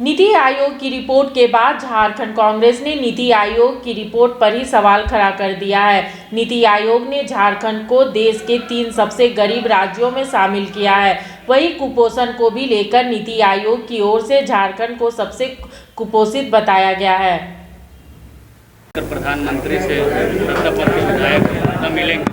नीति आयोग की रिपोर्ट के बाद झारखंड कांग्रेस ने नीति आयोग की रिपोर्ट पर ही सवाल खड़ा कर दिया है। नीति आयोग ने झारखंड को देश के 3 सबसे गरीब राज्यों में शामिल किया है। वहीं कुपोषण को भी लेकर नीति आयोग की ओर से झारखंड को सबसे कुपोषित बताया गया है। प्रधानमंत्री से सत्ता पर विधायक न मिलेंगे।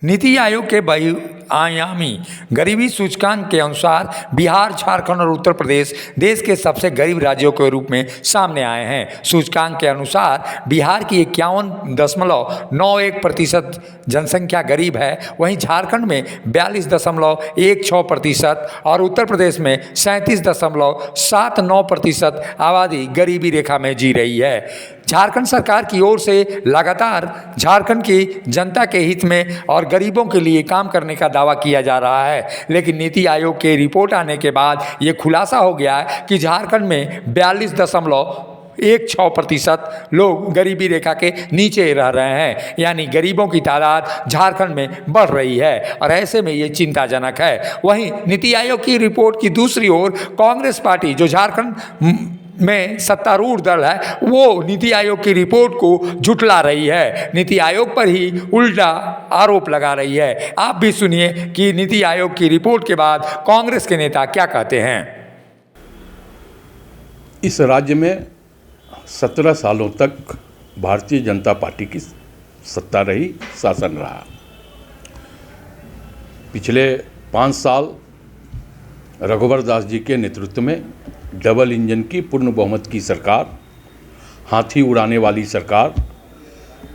नीति आयोग के बहुआयामी गरीबी सूचकांक के अनुसार बिहार, झारखंड और उत्तर प्रदेश देश के सबसे गरीब राज्यों के रूप में सामने आए हैं। सूचकांक के अनुसार बिहार की 51.91% जनसंख्या गरीब है, वहीं झारखंड में 42.16% और उत्तर प्रदेश में 37.79% आबादी गरीबी रेखा में जी रही है। झारखंड सरकार की ओर से लगातार झारखंड की जनता के हित में और गरीबों के लिए काम करने का दावा किया जा रहा है, लेकिन नीति आयोग की रिपोर्ट आने के बाद ये खुलासा हो गया है कि झारखंड में 42.16% लोग गरीबी रेखा के नीचे रह रहे हैं, यानी गरीबों की तादाद झारखंड में बढ़ रही है और ऐसे में ये चिंताजनक है। वहीं नीति आयोग की रिपोर्ट की दूसरी ओर कांग्रेस पार्टी, जो झारखंड में सत्तारूढ़ दल है, वो नीति आयोग की रिपोर्ट को झुठला रही है, नीति आयोग पर ही उल्टा आरोप लगा रही है। आप भी सुनिए कि नीति आयोग की रिपोर्ट के बाद कांग्रेस के नेता क्या कहते हैं। इस राज्य में 17 सालों तक भारतीय जनता पार्टी की सत्ता रही, शासन रहा। पिछले 5 साल रघुवर दास जी के नेतृत्व में डबल इंजन की पूर्ण बहुमत की सरकार, हाथी उड़ाने वाली सरकार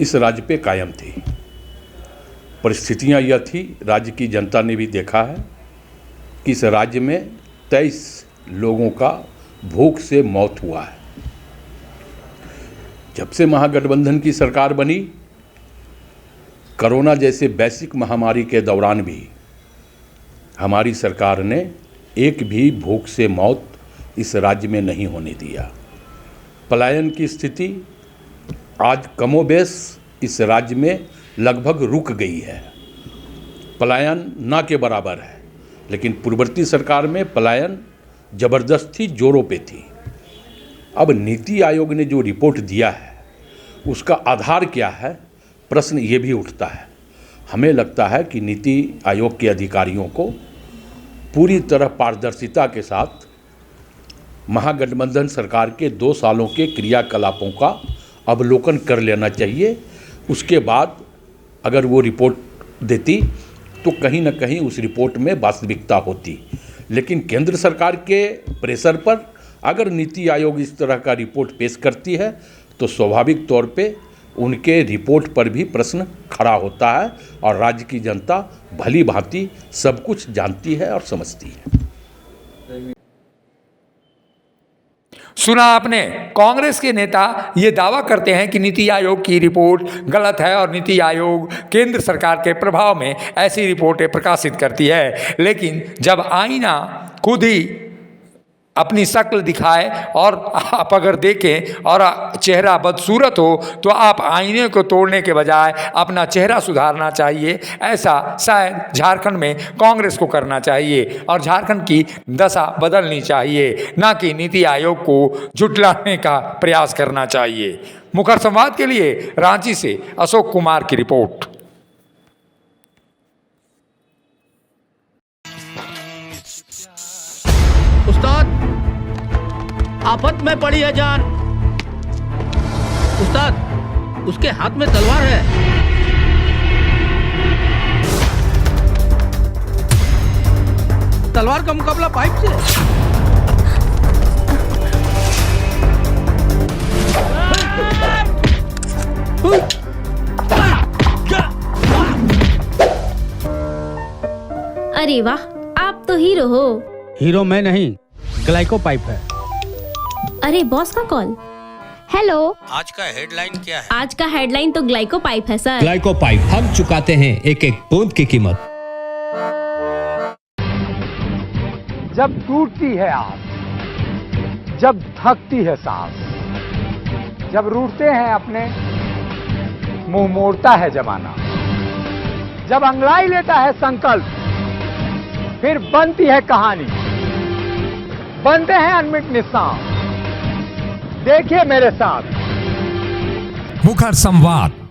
इस राज्य पे कायम थी। परिस्थितियां यह थी, राज्य की जनता ने भी देखा है कि इस राज्य में 23 लोगों का भूख से मौत हुआ है। जब से महागठबंधन की सरकार बनी, कोरोना जैसे वैश्विक महामारी के दौरान भी हमारी सरकार ने एक भी भूख से मौत इस राज्य में नहीं होने दिया। पलायन की स्थिति आज कमोबेश इस राज्य में लगभग रुक गई है। पलायन ना के बराबर है, लेकिन पूर्ववर्ती सरकार में पलायन ज़बरदस्ती जोरों पे थी। अब नीति आयोग ने जो रिपोर्ट दिया है, उसका आधार क्या है, प्रश्न ये भी उठता है। हमें लगता है कि नीति आयोग के अधिकारियों को पूरी तरह पारदर्शिता के साथ महागठबंधन सरकार के 2 सालों के क्रियाकलापों का अवलोकन कर लेना चाहिए। उसके बाद अगर वो रिपोर्ट देती तो कहीं ना कहीं उस रिपोर्ट में वास्तविकता होती, लेकिन केंद्र सरकार के प्रेशर पर अगर नीति आयोग इस तरह का रिपोर्ट पेश करती है तो स्वाभाविक तौर पे उनके रिपोर्ट पर भी प्रश्न खड़ा होता है और राज्य की जनता भली भांति सब कुछ जानती है और समझती है। सुना आपने, कांग्रेस के नेता ये दावा करते हैं कि नीति आयोग की रिपोर्ट गलत है और नीति आयोग केंद्र सरकार के प्रभाव में ऐसी रिपोर्टें प्रकाशित करती है, लेकिन जब आईना खुद ही अपनी शक्ल दिखाए और आप अगर देखें और चेहरा बदसूरत हो तो आप आईने को तोड़ने के बजाय अपना चेहरा सुधारना चाहिए। ऐसा शायद झारखंड में कांग्रेस को करना चाहिए और झारखंड की दशा बदलनी चाहिए, ना कि नीति आयोग को झुठलाने का प्रयास करना चाहिए। मुखर संवाद के लिए रांची से अशोक कुमार की रिपोर्ट। उस्ताद, आफत में पड़ी है जान। उस्ताद, उसके हाथ में तलवार है। तलवार का मुकाबला पाइप से। अरे वाह, आप तो हीरो हो। हीरो मैं नहीं, ग्लाइको पाइप है। अरे बॉस का कॉल। हेलो, आज का हेडलाइन क्या है? आज का हेडलाइन तो ग्लाइको पाइप है सर। ग्लाइको पाइप, हम चुकाते हैं एक एक बूंद की कीमत। जब टूटती है आस, जब थकती है सांस, जब रूठते हैं अपने, मुंह मोड़ता है जमाना, जब अंगड़ाई लेता है संकल्प, फिर बनती है कहानी। बनते हैं अनमिट निशान। देखिए मेरे साथ मुखर संवाद